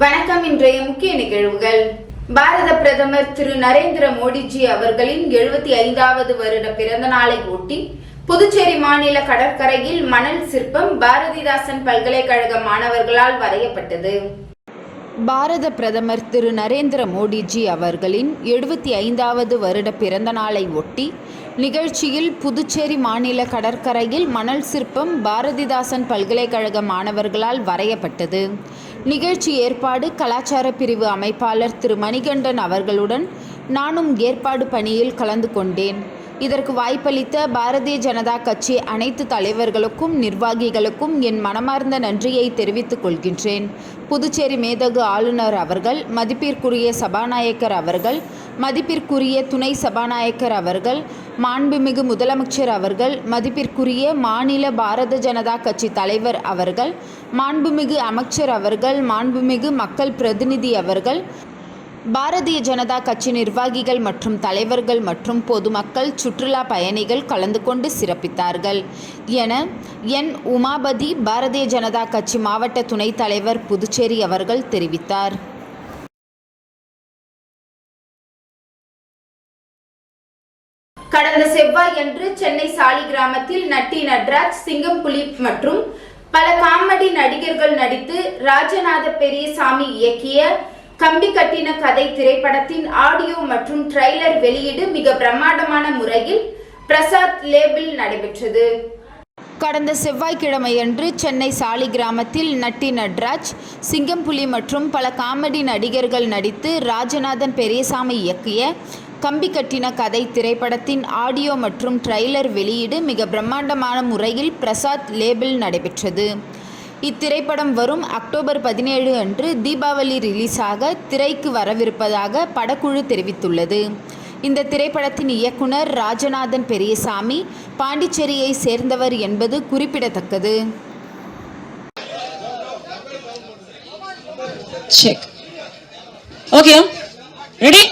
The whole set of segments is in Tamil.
வணக்கம். இன்றைய முக்கிய நிகழ்வுகள். பாரத பிரதமர் திரு நரேந்திர மோடிஜி அவர்களின் 75வது வருட பிறந்த நாளை ஒட்டி புதுச்சேரி மாநில கடற்கரையில் மணல் சிற்பம் பாரதிதாசன் பல்கலைக்கழக மாணவர்களால் வரையப்பட்டது. பாரத பிரதமர் திரு நரேந்திர மோடிஜி அவர்களின் 75வது வருட பிறந்த நாளை ஒட்டி நிகழ்ச்சியில் புதுச்சேரி மாநில கடற்கரையில் மணல் சிற்பம் பாரதிதாசன் பல்கலைக்கழக மாணவர்களால் வரையப்பட்டது. நிகழ்ச்சி ஏற்பாடு கலாச்சார பிரிவு அமைப்பாளர் திரு மணிகண்டன் அவர்களுடன் நானும் ஏற்பாடு பணியில் கலந்து கொண்டேன். இதற்கு வாய்ப்பளித்த பாரதிய ஜனதா கட்சி அனைத்து தலைவர்களுக்கும் நிர்வாகிகளுக்கும் என் மனமார்ந்த நன்றியை தெரிவித்துக் கொள்கின்றேன். புதுச்சேரி மேதகு ஆளுநர் அவர்கள், மதிப்பிற்குரிய சபாநாயகர் அவர்கள், மதிப்பிற்குரிய துணை சபாநாயகர் அவர்கள், மாண்புமிகு முதலமைச்சர் அவர்கள், மதிப்பிற்குரிய மாநில பாரத ஜனதா கட்சி தலைவர் அவர்கள், மாண்புமிகு அமைச்சர் அவர்கள், மாண்புமிகு மக்கள் பிரதிநிதி அவர்கள், பாரதிய ஜனதா கட்சி நிர்வாகிகள் மற்றும் தலைவர்கள் மற்றும் பொதுமக்கள், சுற்றுலா பயணிகள் கலந்து கொண்டு சிறப்பித்தார்கள் என என் உமாபதி, பாரதிய ஜனதா கட்சி மாவட்ட துணைத் தலைவர், புதுச்சேரி அவர்கள் தெரிவித்தார். கடந்த செவ்வாயன்று சென்னை சாலிகிராமத்தில் நட்டி நட்ராஜ், சிங்கம்புலி மற்றும் பல காமெடி நடிகர்கள் நடித்து ராஜநாத பெரியசாமி இயக்கிய கம்பி கட்டின கதை திரைப்படத்தின் ஆடியோ மற்றும் ட்ரெய்லர் வெளியீடு மிக பிரம்மாண்டமான முறையில் பிரசாத் லேபில் நடைபெற்றது. கடந்த செவ்வாய்க்கிழமையன்று சென்னை சாலிகிராமத்தில் நட்டி நட்ராஜ், சிங்கம்புலி மற்றும் பல காமெடி நடிகர்கள் நடித்து ராஜநாதன் பெரியசாமி இயக்கிய கம்பி கட்டின கதை திரைப்படத்தின் ஆடியோ மற்றும் ட்ரெய்லர் வெளியீடு மிக பிரம்மாண்டமான முறையில் பிரசாத் லேபில் நடைபெற்றது. இத்திரைப்படம் வரும் அக்டோபர் 17 அன்று தீபாவளி ரிலீஸாக திரைக்கு வரவிருப்பதாக படக்குழு தெரிவித்துள்ளது. இந்த திரைப்படத்தின் இயக்குனர் ராஜநாதன் பெரியசாமி பாண்டிச்சேரியை சேர்ந்தவர் என்பது குறிப்பிடத்தக்கது. Check. Okay, ready?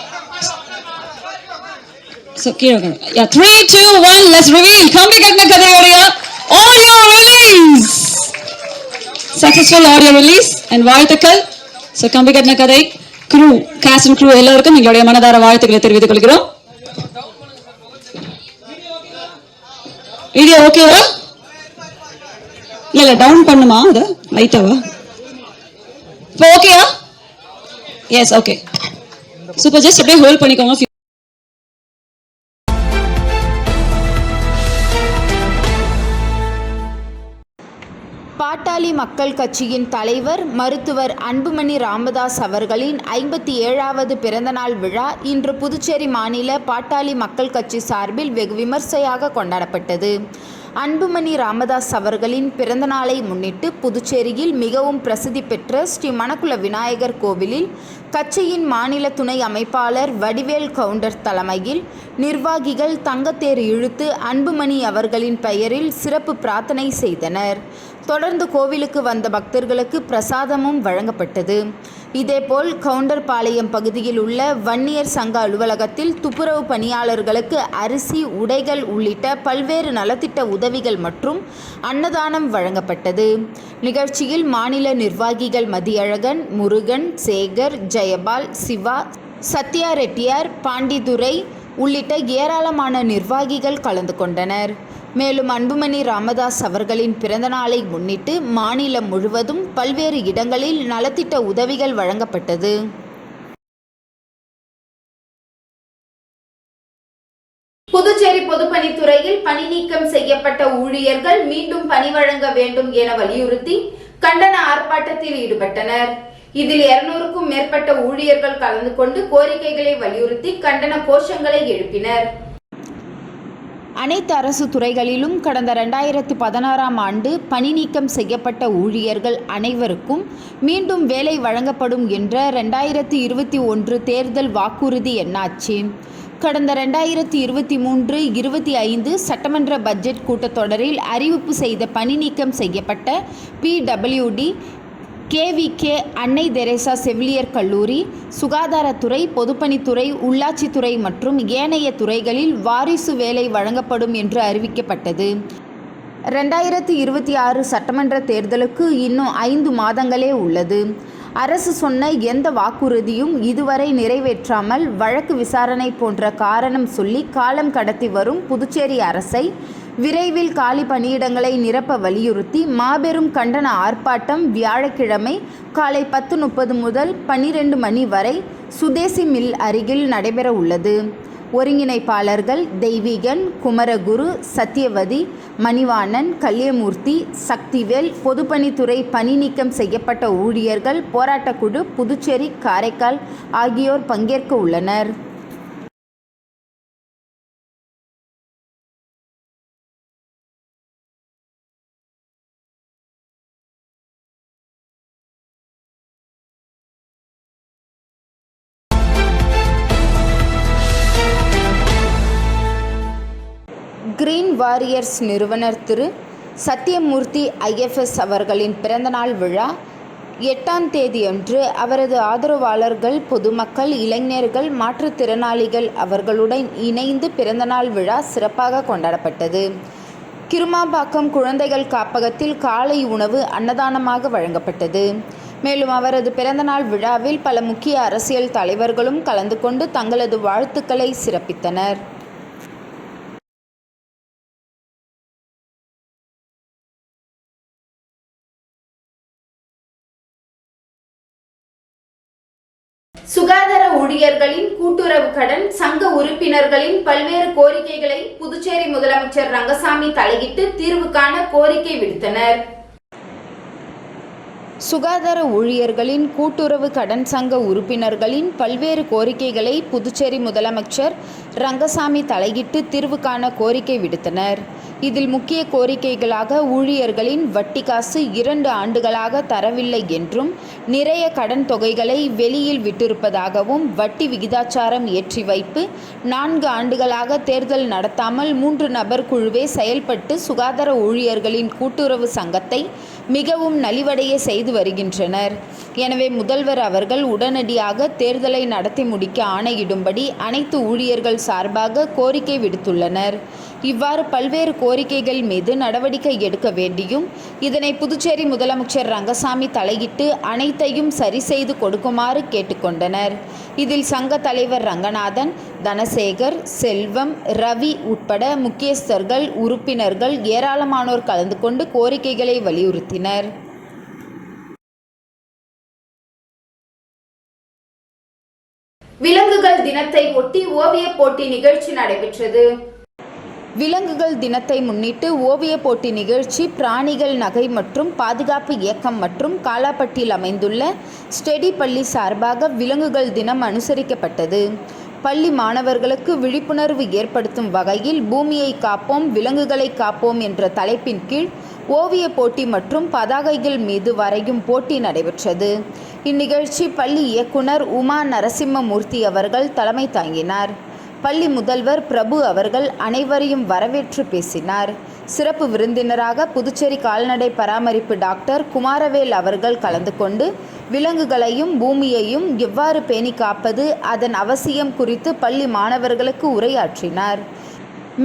So, yeah, 3, 2, 1, let's reveal. Kambi Katna Kadaiyoda audio release. Successful audio release and வாழ்த்துக்கள். So, Kambi Katna Kadai crew, cast and crew எல்லாருக்கும் எங்களுடைய மனதார வாழ்த்துக்களை தெரிவித்துக் கொள்கிறோம். வீடியோ ஓகேவா? இல்ல டவுன் பண்ணுமா? அது லைட்டாவா? இப்போ ஓகேயா? S okay. சூப்பர், ஜஸ்ட் அப்படியே ஹோல்ட் பண்ணிக்கோங்க. பாட்டாளி மக்கள் கட்சியின் தலைவர் மருத்துவர் அன்புமணி ராமதாஸ் அவர்களின் 57வது பிறந்தநாள் விழா இன்று புதுச்சேரி மாநில பாட்டாளி மக்கள் கட்சி சார்பில் வெகு விமர்சையாக கொண்டாடப்பட்டது. அன்புமணி ராமதாஸ் அவர்களின் பிறந்தநாளை முன்னிட்டு புதுச்சேரியில் மிகவும் பிரசித்தி பெற்ற ஸ்ரீ மணக்குள விநாயகர் கோவிலில் கட்சியின் மாநில துணை அமைப்பாளர் வடிவேல் கவுண்டர் தலைமையில் நிர்வாகிகள் தங்கத்தேர் இழுத்து அன்புமணி அவர்களின் பெயரில் சிறப்பு பிரார்த்தனை செய்தனர். தொடர்ந்து கோவிலுக்கு வந்த பக்தர்களுக்கு பிரசாதமும் வழங்கப்பட்டது. இதேபோல் கவுண்டர்பாளையம் பகுதியில் உள்ள வன்னியர் சங்க அலுவலகத்தில் துப்புரவு பணியாளர்களுக்கு அரிசி, உடைகள் உள்ளிட்ட பல்வேறு நலத்திட்ட உதவிகள் மற்றும் அன்னதானம் வழங்கப்பட்டது. நிகழ்ச்சியில் மாநில நிர்வாகிகள் மதியழகன், முருகன், சேகர், ஜெயபால், சிவா, சத்யா ரெட்டியார், பாண்டிதுரை உள்ளிட்ட ஏராளமான நிர்வாகிகள் கலந்து கொண்டனர். மேலும் அன்புமணி ராமதாஸ் அவர்களின் பிறந்தநாளை முன்னிட்டு மாநிலம் முழுவதும் பல்வேறு இடங்களில் நலத்திட்ட உதவிகள் வழங்கப்பட்டது. புதுச்சேரி பொதுப்பணித்துறையில் பணி நீக்கம் செய்யப்பட்ட ஊழியர்கள் மீண்டும் பணி வழங்க வேண்டும் என வலியுறுத்தி கண்டன ஆர்ப்பாட்டத்தில் ஈடுபட்டனர். இதில் 200க்கும் மேற்பட்ட ஊழியர்கள் கலந்து கொண்டு கோரிக்கைகளை வலியுறுத்தி கண்டன கோஷங்களை எழுப்பினர். அனைத்து அரசு துறைகளிலும் கடந்த 2016ஆம் ஆண்டு பணி நீக்கம் செய்யப்பட்ட ஊழியர்கள் அனைவருக்கும் மீண்டும் வேலை வழங்கப்படும் என்ற 2021 தேர்தல் வாக்குறுதி என்னாச்சு? கடந்த 2023-25 சட்டமன்ற பட்ஜெட் கூட்டத்தொடரில் அறிவிப்பு செய்த பணி நீக்கம் செய்யப்பட்ட PWD, KVK, அன்னை தெரேசா செவிலியர் கல்லூரி, சுகாதாரத்துறை, பொதுப்பணித்துறை, உள்ளாட்சித்துறை மற்றும் ஏனைய துறைகளில் வாரிசு வேலை வழங்கப்படும் என்று அறிவிக்கப்பட்டது. 2026 சட்டமன்ற தேர்தலுக்கு இன்னும் 5 மாதங்களே உள்ளது. அரசு சொன்ன எந்த வாக்குறுதியும் இதுவரை நிறைவேற்றாமல் வழக்கு விசாரணை போன்ற காரணம் சொல்லி காலம் கடத்தி வரும் புதுச்சேரி அரசை விரைவில் காலி பணியிடங்களை நிரப்ப வலியுறுத்தி மாபெரும் கண்டன ஆர்ப்பாட்டம் வியாழக்கிழமை காலை 10:30 முதல் 12 மணி வரை சுதேசி மில் அருகில் நடைபெற உள்ளது. ஒருங்கிணைப்பாளர்கள் தெய்வீகன், குமரகுரு, சத்தியவதி, மணிவாணன், கல்யமூர்த்தி, சக்திவேல், பொதுப்பணித்துறை பணி நீக்கம் செய்யப்பட்ட ஊழியர்கள் போராட்டக்குழு புதுச்சேரி, காரைக்கால் ஆகியோர் பங்கேற்க உள்ளனர். கிரீன் வாரியர்ஸ் நிறுவனர் திரு சத்தியமூர்த்தி IFS அவர்களின் பிறந்தநாள் விழா 8ஆம் தேதியன்று அவரது ஆதரவாளர்கள், பொதுமக்கள், இளைஞர்கள், மாற்றுத்திறனாளிகள் அவர்களுடன் இணைந்து பிறந்தநாள் விழா சிறப்பாக கொண்டாடப்பட்டது. கிருமாம்பாக்கம் குழந்தைகள் காப்பகத்தில் காலை உணவு அன்னதானமாக வழங்கப்பட்டது. மேலும் அவரது பிறந்தநாள் விழாவில் பல முக்கிய அரசியல் தலைவர்களும் கலந்து கொண்டு தங்களது வாழ்த்துக்களை சிறப்பித்தனர். சுகாதார ஊழியர்களின் கூட்டுறவு கடன் சங்க உறுப்பினர்களின் பல்வேறு கோரிக்கைகளை புதுச்சேரி முதலமைச்சர் ரங்கசாமி தலையிட்டு தீர்வு காண கோரிக்கை விடுத்தனர். சுகாதார ஊழியர்களின் கூட்டுறவு கடன் சங்க உறுப்பினர்களின் பல்வேறு கோரிக்கைகளை புதுச்சேரி முதலமைச்சர் ரங்கசாமி தலையிட்டு தீர்வு காண கோரிக்கை விடுத்தனர். இதில் முக்கிய கோரிக்கைகளாக ஊழியர்களின் வட்டி காசு 2 ஆண்டுகளாக தரவில்லை என்றும், நிறைய கடன் தொகைகளை வெளியில் விட்டிருப்பதாகவும், வட்டி விகிதாச்சாரம் ஏற்றி வைப்பு, 4 ஆண்டுகளாக தேர்தல் நடத்தாமல் 3 நபர் குழுவே செயல்பட்டு சுகாதார ஊழியர்களின் கூட்டுறவு சங்கத்தை மிகவும் நலிவடைய செய்து வருகின்றனர். எனவே முதல்வர் அவர்கள் உடனடியாக தேர்தலை நடத்தி முடிக்க ஆணையிடும்படி அனைத்து ஊழியர்கள் சார்பாக கோரிக்கை விடுத்துள்ளனர். இவ்வாறு பல்வேறு கோரிக்கைகள் மீது நடவடிக்கை எடுக்க வேண்டியும், இதனை புதுச்சேரி முதலமைச்சர் ரங்கசாமி தலையிட்டு அனைத்தையும் சரி செய்து கொடுக்குமாறு கேட்டுக்கொண்டனர். இதில் சங்க தலைவர் ரங்கநாதன், தனசேகர், செல்வம், ரவி உட்பட முக்கியஸ்தர்கள், உறுப்பினர்கள் ஏராளமானோர் கலந்து கொண்டு கோரிக்கைகளை வலியுறுத்தினர். விலங்குகள் தினத்தை ஒட்டி ஓவிய போட்டி நிகழ்ச்சி நடைபெற்றது. விலங்குகள் தினத்தை முன்னிட்டு ஓவிய போட்டி நிகழ்ச்சி பிராணிகள் நகை மற்றும் பாதுகாப்பு இயக்கம் மற்றும் காலாப்பட்டில் அமைந்துள்ள ஸ்டெடி பள்ளி சார்பாக விலங்குகள் தினம் அனுசரிக்கப்பட்டது. பள்ளி மாணவர்களுக்கு விழிப்புணர்வு ஏற்படுத்தும் வகையில் பூமியை காப்போம், விலங்குகளை காப்போம் என்ற தலைப்பின் கீழ் ஓவிய போட்டி மற்றும் பதாகைகள் மீது வரையும் போட்டி நடைபெற்றது. இந்நிகழ்ச்சி பள்ளி இயக்குனர் உமா நரசிம்மமூர்த்தி அவர்கள் தலைமை தாங்கினார். பள்ளி முதல்வர் பிரபு அவர்கள் அனைவரையும் வரவேற்று பேசினார். சிறப்பு விருந்தினராக புதுச்சேரி கால்நடை பராமரிப்பு டாக்டர் குமாரவேல் அவர்கள் கலந்து கொண்டு விலங்குகளையும் பூமியையும் எவ்வாறு பேணி காப்பது, அதன் அவசியம் குறித்து பள்ளி மாணவர்களுக்கு உரையாற்றினார்.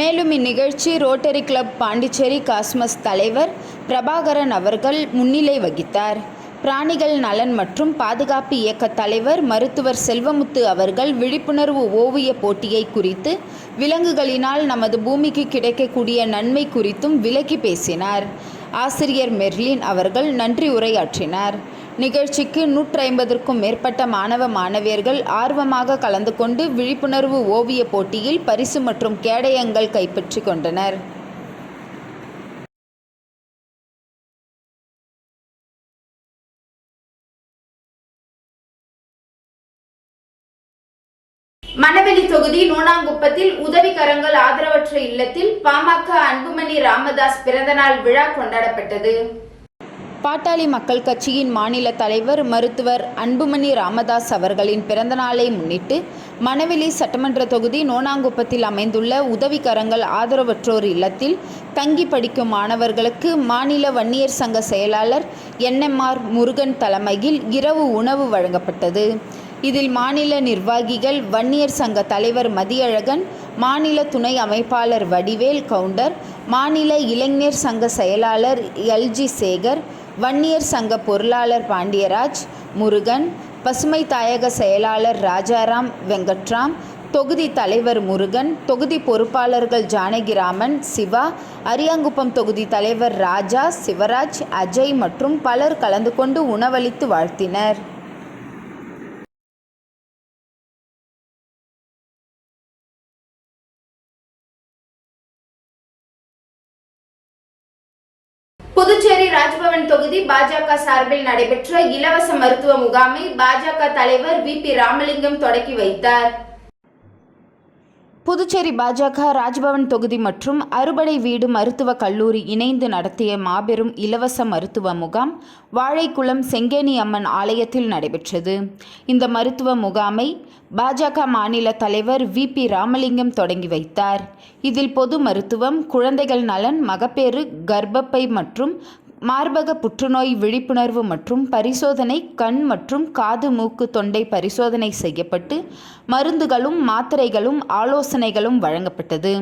மேலும் இந்நிகழ்ச்சி ரோட்டரி கிளப் பாண்டிச்சேரி காஸ்மஸ் தலைவர் பிரபாகரன் அவர்கள் முன்னிலை வகித்தார். பிராணிகள் நலன் மற்றும் பாதுகாப்பு இயக்க தலைவர் மருத்துவர் செல்வமுத்து அவர்கள் விழிப்புணர்வு ஓவிய போட்டியை குறித்து விலங்குகளினால் நமது பூமிக்கு கிடைக்கக்கூடிய நன்மை குறித்தும் விளக்கி பேசினார். ஆசிரியர் மெர்லின் அவர்கள் நன்றி உரையாற்றினார். நிகழ்ச்சிக்கு 150க்கும் மேற்பட்ட மாணவ மாணவியர்கள் ஆர்வமாக கலந்து கொண்டு விழிப்புணர்வு ஓவிய போட்டியில் பரிசு மற்றும் கேடயங்கள் கைப்பற்றி கொண்டனர். மணவெளி தொகுதி நோனாங்குப்பத்தில் உதவிக்கரங்கள் ஆதரவற்ற இல்லத்தில் பாமக அன்புமணி ராமதாஸ் பிறந்தநாள் விழா கொண்டாடப்பட்டது. பாட்டாளி மக்கள் கட்சியின் மாநில தலைவர் மருத்துவர் அன்புமணி ராமதாஸ் அவர்களின் பிறந்தநாளை முன்னிட்டு மணவெளி சட்டமன்ற தொகுதி நோனாங்குப்பத்தில் அமைந்துள்ள உதவிக்கரங்கள் ஆதரவற்றோர் இல்லத்தில் தங்கி படிக்கும் மாணவர்களுக்கு மாநில வன்னியர் சங்க செயலாளர் NMR முருகன் தலைமையில் இரவு உணவு வழங்கப்பட்டது. இதில் மாநில நிர்வாகிகள், வன்னியர் சங்க தலைவர் மதியழகன், மாநில துணை அமைப்பாளர் வடிவேல் கவுண்டர், மாநில இளைஞர் சங்க செயலாளர் LG சேகர், வன்னியர் சங்க பொருளாளர் பாண்டியராஜ், முருகன், பசுமை தாயக செயலாளர் ராஜாராம் வெங்கட்ராம், தொகுதி தலைவர் முருகன், தொகுதி பொறுப்பாளர்கள் ஜானகிராமன், சிவா, அரியாங்குப்பம் தொகுதி தலைவர் ராஜா, சிவராஜ், அஜய் மற்றும் பலர் கலந்து கொண்டு உணவளித்து வாழ்த்தினர். புதுச்சேரி ராஜ்பவன் தொகுதி பாஜக சார்பில் நடைபெற்ற இலவச மருத்துவ முகாமை பாஜக தலைவர் VP ராமலிங்கம் தொடக்கி வைத்தார். புதுச்சேரி பாஜக ராஜ்பவன் தொகுதி மற்றும் அறுபடை வீடு மருத்துவக் கல்லூரி இணைந்து நடத்திய மாபெரும் இலவச மருத்துவ முகாம் வாழைக்குளம் செங்கேணி அம்மன் ஆலயத்தில் நடைபெற்றது. இந்த மருத்துவ முகாமை பாஜக மாநில தலைவர் VP ராமலிங்கம் தொடங்கி வைத்தார். இதில் பொது மருத்துவம், குழந்தைகள் நலன், மகப்பேறு, கர்ப்பப்பை மற்றும் மார்பக புற்றுநோய் விழிப்புணர்வு மற்றும் பரிசோதனை, கண் மற்றும் காது மூக்கு தொண்டை பரிசோதனை செய்யப்பட்டு மருந்துகளும் மாத்திரைகளும் ஆலோசனைகளும் வழங்கப்பட்டது.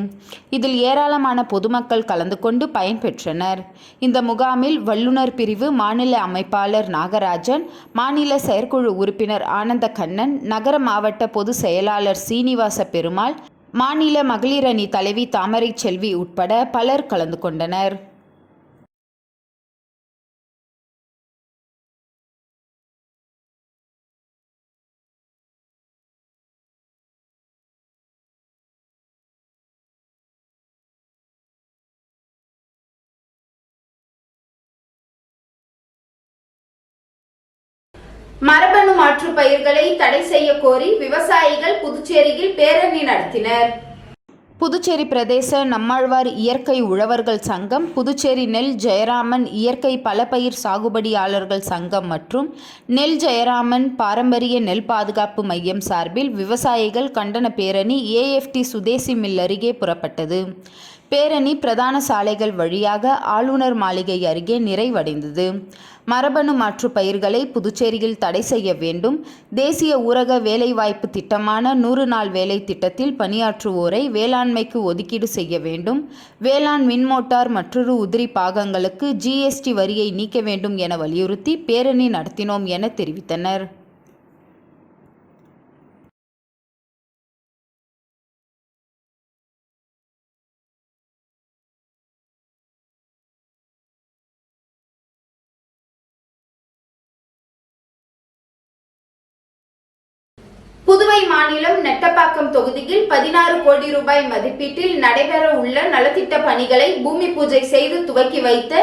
இதில் ஏராளமான பொதுமக்கள் கலந்து கொண்டு பயன்பெற்றனர். இந்த முகாமில் வல்லுநர் பிரிவு மாநில அமைப்பாளர் நாகராஜன், மாநில செயற்குழு உறுப்பினர் ஆனந்த கண்ணன், நகர மாவட்ட பொது செயலாளர் சீனிவாச பெருமாள், மாநில மகளிர் அணி தலைவி தாமரை செல்வி உட்பட பலர் கலந்து கொண்டனர். மரபணு மாற்று பயிர்களை தடை செய்ய கோரி விவசாயிகள் புதுச்சேரியில் பேரணி நடத்தினர். புதுச்சேரி பிரதேச நம்மாழ்வார் இயற்கை உழவர்கள் சங்கம், புதுச்சேரி நெல் ஜெயராமன் இயற்கை பலபயிர் சாகுபடியாளர்கள் சங்கம் மற்றும் நெல் ஜெயராமன் பாரம்பரிய நெல் பாதுகாப்பு மையம் சார்பில் விவசாயிகள் கண்டன பேரணி AFT சுதேசி மில் அருகே புறப்பட்டது. பேரணி பிரதான சாலைகள் வழியாக ஆளுநர் மாளிகை அருகே நிறைவடைந்தது. மரபணு மாற்று பயிர்களை புதுச்சேரியில் தடை செய்ய வேண்டும், தேசிய ஊரக வேலைவாய்ப்பு திட்டமான 100 நாள் வேலை திட்டத்தில் பணியாற்றுவோரை வேளாண்மைக்கு ஒதுக்கீடு செய்ய வேண்டும், வேளாண் மின்மோட்டார் மற்றொரு உதிரி பாகங்களுக்கு GST வரியை நீக்க வேண்டும் என வலியுறுத்தி பேரணி நடத்தினோம் என தெரிவித்தனர். புதுவை மாநிலம் நெட்டப்பாக்கம் தொகுதியில் 16 கோடி ரூபாய் மதிப்பீட்டில் நடைபெற உள்ள நலத்திட்ட பணிகளை பூமி பூஜை செய்து துவக்கி வைத்த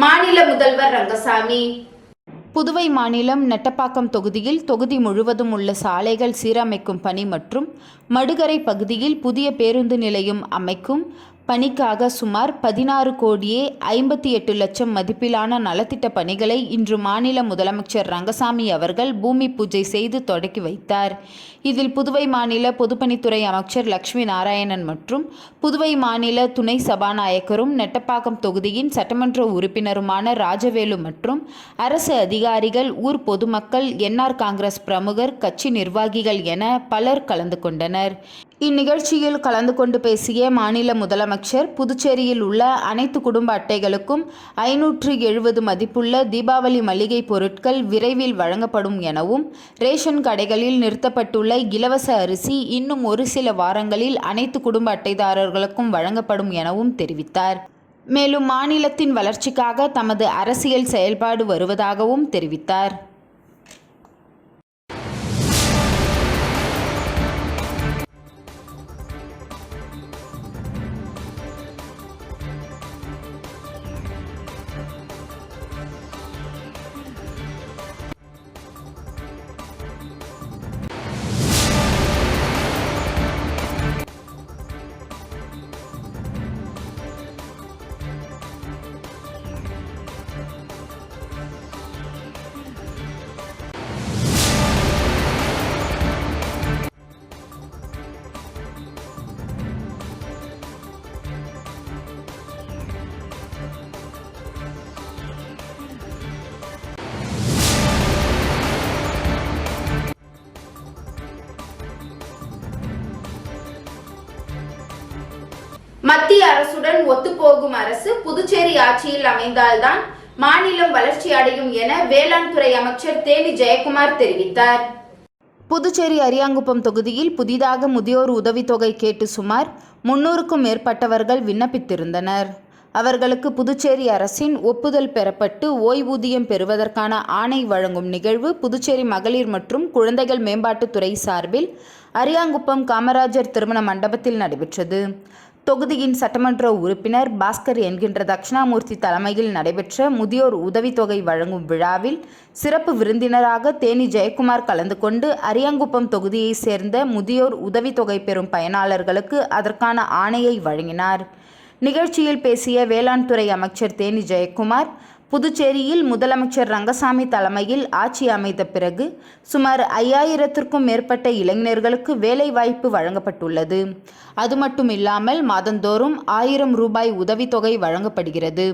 மாநில முதல்வர் ரங்கசாமி. புதுவை மாநிலம் நெட்டப்பாக்கம் தொகுதியில் தொகுதி முழுவதும் உள்ள சாலைகள் சீரமைக்கும் பணி மற்றும் மடுகரை பகுதியில் புதிய பேருந்து நிலையம் அமைக்கும் பணிக்காக சுமார் 16 கோடியே 58 லட்சம் மதிப்பிலான நலத்திட்ட பணிகளை இன்று மாநில முதலமைச்சர் ரங்கசாமி அவர்கள் பூமி பூஜை செய்து தொடக்கி வைத்தார். இதில் புதுவை மாநில பொதுப்பணித்துறை அமைச்சர் லட்சுமி நாராயணன் மற்றும் புதுவை மாநில துணை சபாநாயகரும் நெட்டப்பாக்கம் தொகுதியின் சட்டமன்ற உறுப்பினருமான ராஜவேலு மற்றும் அரசு அதிகாரிகள், ஊர் பொதுமக்கள், NR காங்கிரஸ் பிரமுகர், கட்சி நிர்வாகிகள் என பலர் கலந்து கொண்டனர். இந்நிகழ்ச்சியில் கலந்து கொண்டு பேசிய மாநில முதலமைச்சர், புதுச்சேரியில் உள்ள அனைத்து குடும்ப அட்டைகளுக்கும் 570 மதிப்புள்ள தீபாவளி மளிகை பொருட்கள் விரைவில் வழங்கப்படும் எனவும், ரேஷன் கடைகளில் நிறுத்தப்பட்டுள்ள இலவச அரிசி இன்னும் ஒரு சில வாரங்களில் அனைத்து குடும்ப அட்டைதாரர்களுக்கும் வழங்கப்படும் எனவும் தெரிவித்தார். மேலும் மாநிலத்தின் வளர்ச்சிக்காக தமது அரசியல் செயல்பாடு வருவதாகவும் தெரிவித்தார். மத்திய அரசுடன் ஒத்துப்போகும் அரசு புதுச்சேரி ஆட்சியில் அமைந்தால்தான் மாநிலம் வளர்ச்சி அடையும் என வேளாண் துறை அமைச்சர் தேனி ஜெயக்குமார் தெரிவித்தார். புதுச்சேரி அரியாங்குப்பம் தொகுதியில் புதிதாக முதியோர் உதவித்தொகை கேட்டு சுமார் 300க்கும் மேற்பட்டவர்கள் விண்ணப்பித்திருந்தனர். அவர்களுக்கு புதுச்சேரி அரசின் ஒப்புதல் பெறப்பட்டு ஓய்வூதியம் பெறுவதற்கான ஆணை வழங்கும் நிகழ்வு புதுச்சேரி மகளிர் மற்றும் குழந்தைகள் மேம்பாட்டுத்துறை சார்பில் அரியாங்குப்பம் காமராஜர் திருமண மண்டபத்தில் நடைபெற்றது. தொகுதியின் சட்டமன்ற உறுப்பினர் பாஸ்கர் என்கின்ற தட்சிணாமூர்த்தி தலைமையில் நடைபெற்ற முதியோர் உதவித்தொகை வழங்கும் விழாவில் சிறப்பு விருந்தினராக தேனி ஜெயக்குமார் கலந்து கொண்டு அரியாங்குப்பம் தொகுதியைச் சேர்ந்த முதியோர் உதவித்தொகை பெறும் பயனாளர்களுக்கு அதற்கான ஆணையை வழங்கினார். நிகழ்ச்சியில் பேசிய வேளாண் துறை அமைச்சர் தேனி ஜெயக்குமார், புதுச்சேரியில் முதலமைச்சர் ரங்கசாமி தலைமையில் ஆட்சி அமைத்த பிறகு சுமார் 5000த்திற்கும் மேற்பட்ட இளைஞர்களுக்கு வேலைவாய்ப்பு வழங்கப்பட்டுள்ளது. அது மட்டும் இல்லாமல் மாதந்தோறும் 1000 ரூபாய் உதவித்தொகை வழங்கப்படுகிறது.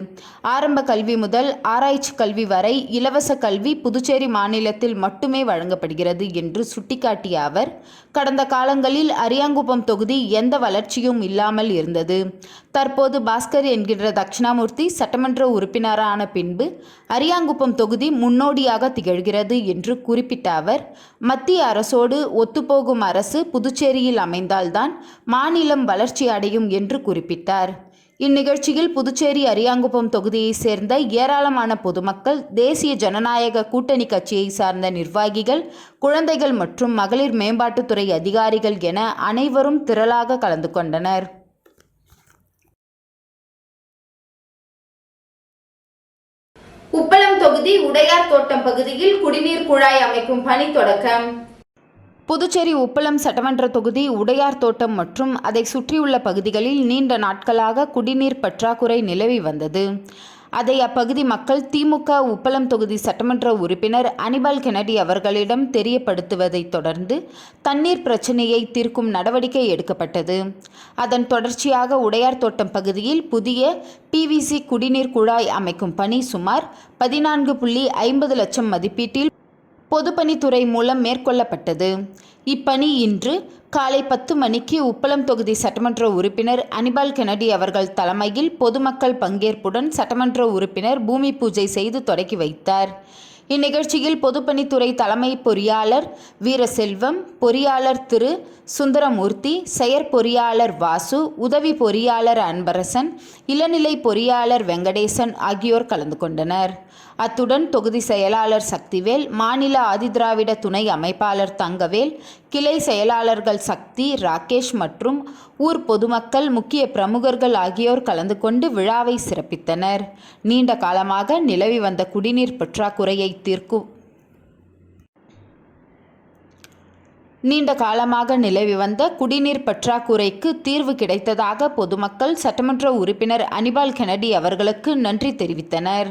ஆரம்ப கல்வி முதல் ஆராய்ச்சி கல்வி வரை இலவச கல்வி புதுச்சேரி மாநிலத்தில் மட்டுமே வழங்கப்படுகிறது என்று சுட்டிக்காட்டிய அவர், கடந்த காலங்களில் அரியாங்குப்பம் தொகுதி எந்த வளர்ச்சியும் இல்லாமல் இருந்தது. தற்போது பாஸ்கர் என்கின்ற தட்சிணாமூர்த்தி சட்டமன்ற உறுப்பினரான பின்பு அரியாங்குப்பம் தொகுதி முன்னோடியாக திகழ்கிறது என்று குறிப்பிட்ட அவர், மத்திய அரசோடு ஒத்துப்போகும் அரசு புதுச்சேரியில் அமைந்தால்தான் மாநிலம் வளர்ச்சி அடையும் என்று குறிப்பிட்டார். இந்நிகழ்ச்சியில் புதுச்சேரி அரியாங்குப்பம் தொகுதியைச் சேர்ந்த ஏராளமான பொதுமக்கள், தேசிய ஜனநாயக கூட்டணி கட்சியை சார்ந்த நிர்வாகிகள், குழந்தைகள் மற்றும் மகளிர் மேம்பாட்டுத்துறை அதிகாரிகள் என அனைவரும் திரளாக கலந்து கொண்டனர். உப்பளம் தொகுதி உடையார் தோட்டம் பகுதியில் குடிநீர் குழாய் அமைக்கும் பணி தொடக்கம். புதுச்சேரி உப்பளம் சட்டமன்ற தொகுதி உடையார் தோட்டம் மற்றும் அதை சுற்றியுள்ள பகுதிகளில் நீண்ட நாட்களாக குடிநீர் பற்றாக்குறை நிலவி வந்தது. அதை அப்பகுதி மக்கள் திமுக உப்பளம் தொகுதி சட்டமன்ற உறுப்பினர் அனிபால் கென்னடி அவர்களிடம் தெரியப்படுத்துவதைத் தொடர்ந்து தண்ணீர் பிரச்சினையை தீர்க்கும் நடவடிக்கை எடுக்கப்பட்டது. அதன் தொடர்ச்சியாக உடையார் தோட்டம் பகுதியில் புதிய PVC குடிநீர் குழாய் அமைக்கும் பணி சுமார் 14.50 லட்சம் மதிப்பீட்டில் பொதுப்பணித்துறை மூலம் மேற்கொள்ளப்பட்டது. இப்பணி இன்று காலை 10 மணிக்கு உப்பளம் தொகுதி சட்டமன்ற உறுப்பினர் அனிபால் கென்னடி அவர்கள் தலைமையில் பொதுமக்கள் பங்கேற்புடன் சட்டமன்ற உறுப்பினர் பூமி பூஜை செய்து தொடக்கி வைத்தார். இந்நிகழ்ச்சியில் பொதுப்பணித்துறை தலைமை பொறியாளர் வீரசெல்வம், பொறியாளர் திரு சுந்தரமூர்த்தி, செயற்பொறியாளர் வாசு, உதவி பொறியாளர் அன்பரசன், இளநிலை பொறியாளர் வெங்கடேசன் ஆகியோர் கலந்து கொண்டனர். அத்துடன் தொகுதி செயலாளர் சக்திவேல், மாநில ஆதிதிராவிட துணை அமைப்பாளர் தங்கவேல், கிளை செயலாளர்கள் சக்தி, ராகேஷ் மற்றும் ஊர் பொதுமக்கள், முக்கிய பிரமுகர்கள் ஆகியோர் கலந்து கொண்டு விழாவை சிறப்பித்தனர். நீண்ட காலமாக நிலவி வந்த குடிநீர் பற்றாக்குறையை குடிநீர் பற்றாக்குறைக்கு தீர்வு கிடைத்ததாக பொதுமக்கள் சட்டமன்ற உறுப்பினர் அனிபால் கென்னடி அவர்களுக்கு நன்றி தெரிவித்தனர்.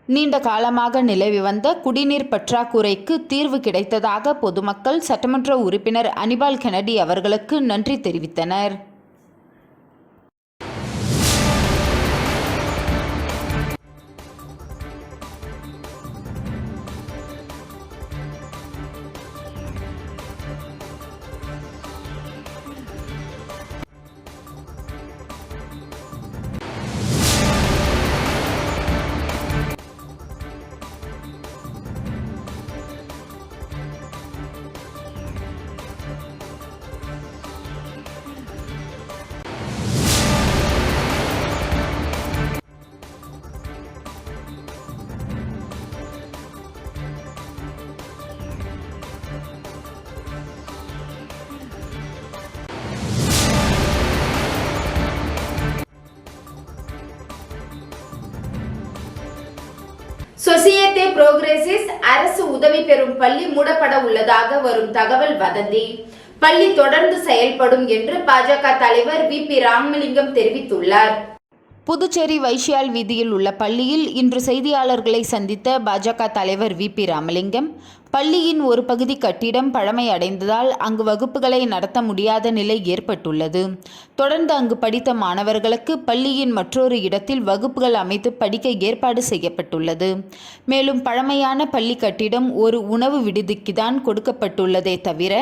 நீண்ட காலமாக நிலவி வந்த குடிநீர் பற்றாக்குறைக்கு தீர்வு கிடைத்ததாக பொதுமக்கள் சட்டமன்ற உறுப்பினர் அனிபால் கென்னடி அவர்களுக்கு நன்றி தெரிவித்தனர். சொசியேட்டே புரோகிரசிஸ் அரசு உதவி பெறும் பள்ளி மூடப்பட உள்ளதாக வரும் தகவல் வதந்தி. பள்ளி தொடர்ந்து செயல்படும் என்று பாஜக தலைவர் VP ராமலிங்கம் தெரிவித்துள்ளார். புதுச்சேரி வைஷ்யால் வீதியில் உள்ள பள்ளியில் இன்று செய்தியாளர்களை சந்தித்த பாஜக தலைவர் VP ராமலிங்கம், பள்ளியின் ஒரு பகுதி கட்டிடம் பழமை அடைந்ததால் அங்கு வகுப்புகளை நடத்த முடியாத நிலை ஏற்பட்டுள்ளது. தொடர்ந்து அங்கு படித்த மாணவர்களுக்கு பள்ளியின் மற்றொரு இடத்தில் வகுப்புகள் அமைத்து படிக்க ஏற்பாடு செய்யப்பட்டுள்ளது. மேலும் பழமையான பள்ளி கட்டிடம் ஒரு உணவு விடுதிக்கு தான் கொடுக்கப்பட்டுள்ளதே தவிர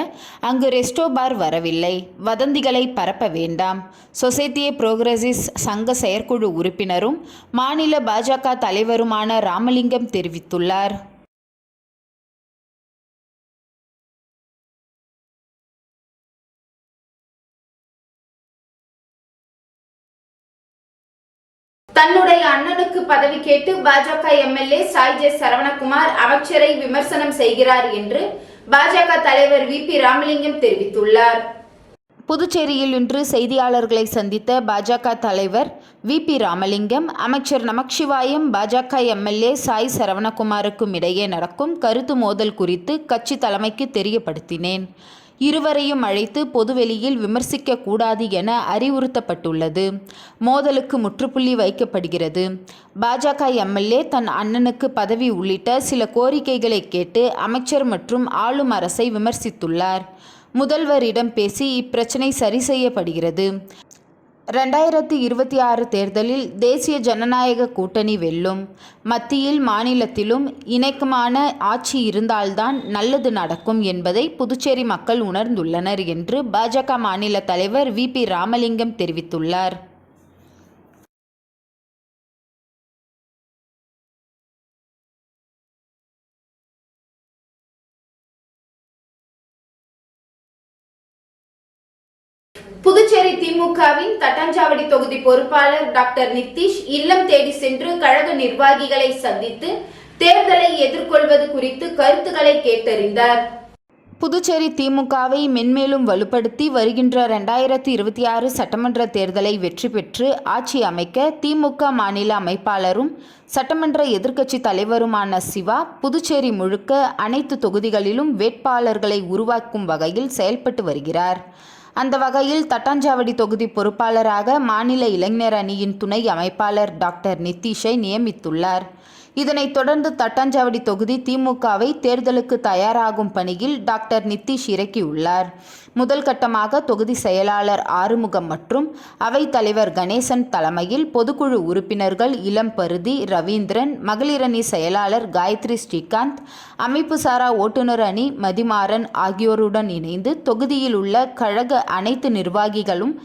அங்கு ரெஸ்டோ பார் வரவில்லை. வதந்திகளை பரப்ப வேண்டாம். சொசைட்டியே புரோகிரசிஸ் சங்க செயற்குழு உறுப்பினரும் மாநில பாஜக தலைவருமான ராமலிங்கம் தெரிவித்துள்ளார். தன்னுடைய அண்ணனுக்கு பதவி கேட்டு பாஜக எம்எல்ஏ சாய் ஜே சரவணகுமார் அமைச்சரை விமர்சனம் செய்கிறார் என்று பாஜக தலைவர் வி.பி. ராமலிங்கம் தெரிவித்துள்ளார். புதுச்சேரியில் இன்று செய்தியாளர்களை சந்தித்த பாஜக தலைவர் வி.பி. ராமலிங்கம், அமைச்சர் நமச்சிவாயம் பாஜக எம்எல்ஏ சாய் சரவணகுமாருக்கும் இடையே நடக்கும் கருத்து மோதல் குறித்து கட்சி தலைமைக்கு தெரியப்படுத்தினேன். இருவரையும் அழைத்து பொதுவெளியில் விமர்சிக்க கூடாது என அறிவுறுத்தப்பட்டுள்ளது. மோதலுக்கு முற்றுப்புள்ளி வைக்கப்படுகிறது. பாஜக எம்எல்ஏ தன் அண்ணனுக்கு பதவி உள்ளிட்ட சில கோரிக்கைகளை கேட்டு அமைச்சர் மற்றும் ஆளும் அரசை விமர்சித்துள்ளார். முதல்வரிடம் பேசி இப்பிரச்சனை சரி செய்யப்படுகிறது. 2026 தேர்தலில் தேசிய ஜனநாயக கூட்டணி வெல்லும். மத்தியில் மாநிலத்திலும் இணக்கமான ஆட்சி இருந்தால்தான் நல்லது நடக்கும் என்பதை புதுச்சேரி மக்கள் உணர்ந்துள்ளனர் என்று பாஜக மாநில தலைவர் வி.பி. ராமலிங்கம் தெரிவித்துள்ளார். புதுச்சேரி திமுகவின் தட்டாஞ்சாவடி தொகுதி பொறுப்பாளர் டாக்டர் நித்தீஷ் இல்லம் தேடி சென்று கழக நிர்வாகிகளை சந்தித்து தேர்தலை எதிர்கொள்வது குறித்து கருத்துக்களை கேட்டறிந்தார். புதுச்சேரி திமுகவை மென்மேலும் வலுப்படுத்தி வருகின்ற 2026 சட்டமன்ற தேர்தலை வெற்றி பெற்று ஆட்சி அமைக்க திமுக மாநில அமைப்பாளரும் சட்டமன்ற எதிர்க்கட்சி தலைவருமான சிவா புதுச்சேரி முழுக்க அனைத்து தொகுதிகளிலும் வேட்பாளர்களை உருவாக்கும் வகையில் செயல்பட்டு வருகிறார். அந்த வகையில் தட்டாஞ்சாவடி தொகுதி பொறுப்பாளராக மாநில இளைஞர் அணியின் துணை அமைப்பாளர் டாக்டர் நித்தீஷை நியமித்துள்ளார். இதனைத் தொடர்ந்து தட்டாஞ்சாவடி தொகுதி திமுகவை தேர்தலுக்கு தயாராகும் பணியில் டாக்டர் நித்தீஷ் இறக்கியுள்ளார். முதல் கட்டமாக தொகுதி செயலாளர் ஆறுமுகம் மற்றும் அவைத்தலைவர் கணேசன் தலைமையில் பொதுக்குழு உறுப்பினர்கள் இளம்பருதி, ரவீந்திரன், மகளிரணி செயலாளர் காயத்ரி ஸ்ரீகாந்த், அமைப்பு சாரா ஓட்டுநர் அணி மதிமாறன் ஆகியோருடன் இணைந்து தொகுதியில் உள்ள கழக அனைத்து நிர்வாகிகளும்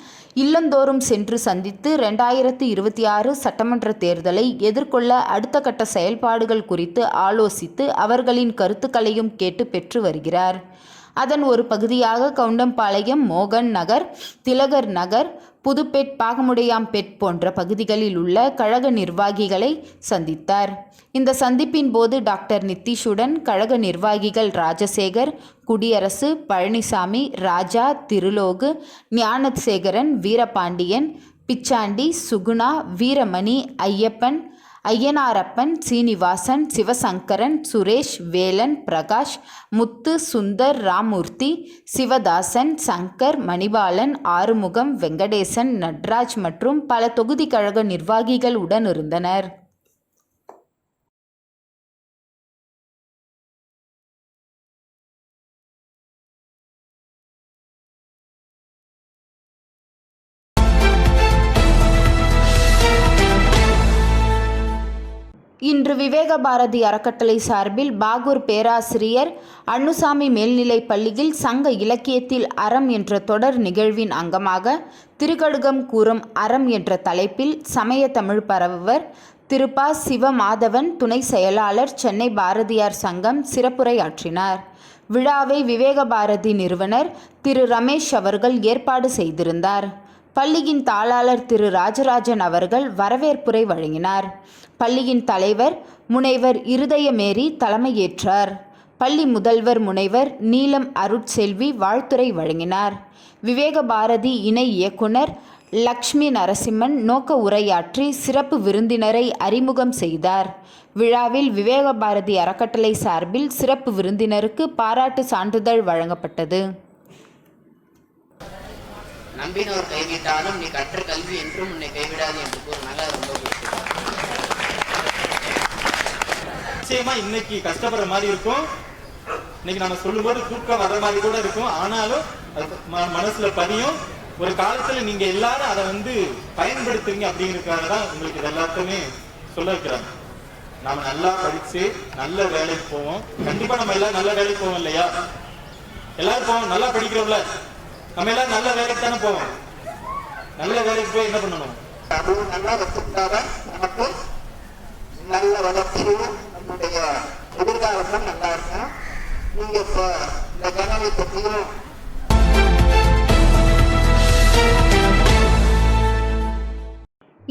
இல்லந்தோறும் சென்று சந்தித்து 2026 சட்டமன்ற தேர்தலை எதிர்கொள்ள அடுத்த கட்ட செயல்பாடுகள் குறித்து ஆலோசித்து அவர்களின் கருத்துக்களையும் கேட்டு பெற்று வருகிறார். அதன் ஒரு பகுதியாக கவுண்டம்பாளையம், மோகன் நகர், திலகர் நகர், புதுப்பேட், பாகமுடையாம்பேட் போன்ற பகுதிகளில் உள்ள கழக நிர்வாகிகளை சந்தித்தார். இந்த சந்திப்பின் போது டாக்டர் நித்தீஷுடன் கழக நிர்வாகிகள் ராஜசேகர், குடியரசு, பழனிசாமி, ராஜா, திருலோகு, ஞானசேகரன், வீரபாண்டியன், பிச்சாண்டி, சுகுணா, வீரமணி, ஐயப்பன், ஐயனாரப்பன், சீனிவாசன், சிவசங்கரன், சுரேஷ், வேலன், பிரகாஷ், முத்து, சுந்தர், ராமூர்த்தி, சிவதாசன், சங்கர், மணிபாலன், ஆறுமுகம், வெங்கடேசன், நட்ராஜ் மற்றும் பல தொகுதி கழக நிர்வாகிகள் உடன் இருந்தனர். இன்று விவேக பாரதி அறக்கட்டளை சார்பில் பாகூர் பேராசிரியர் அன்னுசாமி மேல்நிலைப் பள்ளியில் சங்க இலக்கியத்தில் அறம் என்ற தொடர் நிகழ்வின் அங்கமாக திருக்கடுகம் கூறும் அறம் என்ற தலைப்பில் சமய தமிழ் பரவுவர் திரு ப. சிவமாதவன், துணை செயலாளர், சென்னை பாரதியார் சங்கம் சிறப்புரையாற்றினார். விழாவை விவேக பாரதி நிறுவனர் திரு ரமேஷ் அவர்கள் ஏற்பாடு செய்திருந்தார். பள்ளியின் தாளாளர் திரு ராஜராஜன் அவர்கள் வரவேற்புரை வழங்கினார். பள்ளியின் தலைவர் முனைவர் இருதயமேரி தலைமையேற்றார். பள்ளி முதல்வர் முனைவர் நீலம் அருட்செல்வி வாழ்த்துரை வழங்கினார். விவேக பாரதி இணை இயக்குனர் லக்ஷ்மி நரசிம்மன் நோக்க உரையாற்றி சிறப்பு விருந்தினரை அறிமுகம் செய்தார். விழாவில் விவேக பாரதி அறக்கட்டளை சார்பில் சிறப்பு விருந்தினருக்கு பாராட்டு சான்றிதழ் வழங்கப்பட்டது. நம்பினோர் கைவிட்டாலும் நீ கற்ற கல்வி என்றும் உன்னை கைவிடாது என்று கூறினாங்க. ரொம்ப நிச்சயமா இன்னைக்கு கஷ்டப்படுற மாதிரி இருக்கும். இன்னைக்கு நம்ம சொல்லும்போது தூக்கம் வர மாதிரி கூட இருக்கும், ஆனாலும் மனசுல பதியும். ஒரு காலத்துல நீங்க எல்லாரும் அதை பயன்படுத்துவீங்க அப்படிங்கிறதுக்காக தான் உங்களுக்கு இது எல்லாத்தையுமே சொல்ல வைக்கிறாங்க. நாம நல்லா படிச்சு நல்ல வேலைக்கு போவோம். கண்டிப்பா நம்ம எல்லாரும் நல்ல வேலைக்கு போவோம் இல்லையா? எல்லாரும் போவோம், நல்லா படிக்கிறோம்ல, நம்ம எல்லாரும் நல்ல வேலைக்கு தானே போவோம். நல்ல வேலைக்கு போய் என்ன பண்ணணும்? அதுவும் நல்லா வச்சிருந்தாதான் நமக்கு நல்ல வளர்ச்சியும் நம்முடைய எதிர்காலமும் நல்லா இருக்கும். நீங்க இப்போ இந்த ஜனவரி பற்றியும்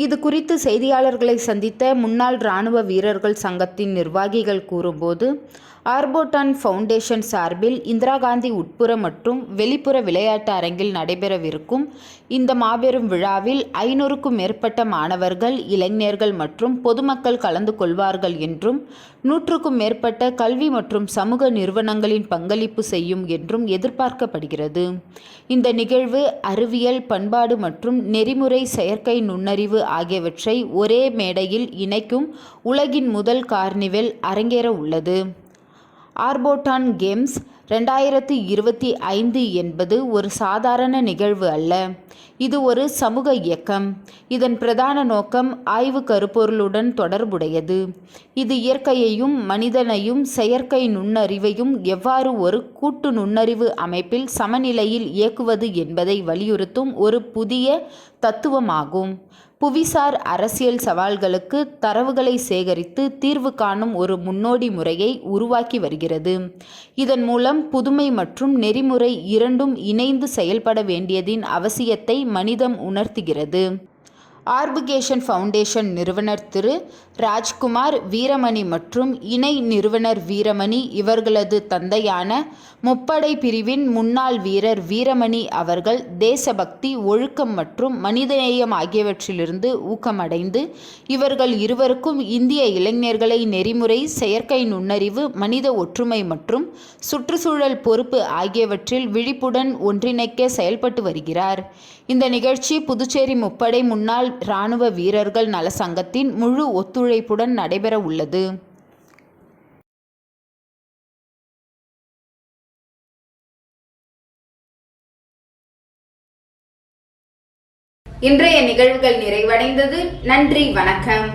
இது குறித்து செய்தியாளர்களை சந்தித்த முன்னாள் இராணுவ வீரர்கள் சங்கத்தின் நிர்வாகிகள் கூறும்போது, ஆர்போட்டான் ஃபவுண்டேஷன் சார்பில் இந்திரா காந்தி உட்புற மற்றும் வெளிப்புற விளையாட்டு அரங்கில் நடைபெறவிருக்கும் இந்த மாபெரும் விழாவில் 500க்கும் மேற்பட்ட மாணவர்கள், இளைஞர்கள் மற்றும் பொதுமக்கள் கலந்து கொள்வார்கள் என்றும் 100க்கும் மேற்பட்ட கல்வி மற்றும் சமூக நிறுவனங்களின் பங்களிப்பு செய்யும் என்றும் எதிர்பார்க்கப்படுகிறது. இந்த நிகழ்வு அறிவியல், பண்பாடு மற்றும் நெறிமுறை செயற்கை நுண்ணறிவு ஆகியவற்றை ஒரே மேடையில் இணைக்கும் உலகின் முதல் கார்னிவல் அரங்கேற உள்ளது. ஆர்போட்டான் கேம்ஸ் 2025 என்பது ஒரு சாதாரண நிகழ்வு அல்ல, இது ஒரு சமூக இயக்கம். இதன் பிரதான நோக்கம் ஆய்வு கருப்பொருளுடன் தொடர்புடையது. இது இயற்கையையும் மனிதனையும் செயற்கை நுண்ணறிவையும் எவ்வாறு ஒரு கூட்டு நுண்ணறிவு அமைப்பில் சமநிலையில் இயக்குவது என்பதை வலியுறுத்தும் ஒரு புதிய தத்துவமாகும். புவிசார் அரசியல் சவால்களுக்கு தரவுகளை சேகரித்து தீர்வு காணும் ஒரு முன்னோடி முறையை உருவாக்கி வருகிறது. இதன் மூலம் புதுமை மற்றும் நெறிமுறை இரண்டும் இணைந்து செயல்பட வேண்டியதின் அவசியத்தை மனிதம் உணர்த்துகிறது. ஆர்புகேஷன் ஃபவுண்டேஷன் நிறுவனர் திரு ராஜ்குமார் வீரமணி மற்றும் இணை நிறுவனர் வீரமணி இவர்களது தந்தையான முப்படை பிரிவின் முன்னாள் வீரர் வீரமணி அவர்கள் தேசபக்தி, ஒழுக்கம் மற்றும் மனிதநேயம் ஆகியவற்றிலிருந்து ஊக்கமடைந்து இவர்கள் இருவருக்கும் இந்திய இளைஞர்களை நெறிமுறை, செயற்கை நுண்ணறிவு, மனித ஒற்றுமை மற்றும் சுற்றுச்சூழல் பொறுப்பு ஆகியவற்றில் விழிப்புடன் ஒன்றிணைக்க செயல்பட்டு வருகிறார். இந்த நிகழ்ச்சி புதுச்சேரி முப்படை முன்னாள் இராணுவ வீரர்கள் நல சங்கத்தின் முழு ஒத்துழைப்புடன் நடைபெற உள்ளது. இன்றைய நிகழ்வுகள் நிறைவடைந்தது. நன்றி, வணக்கம்.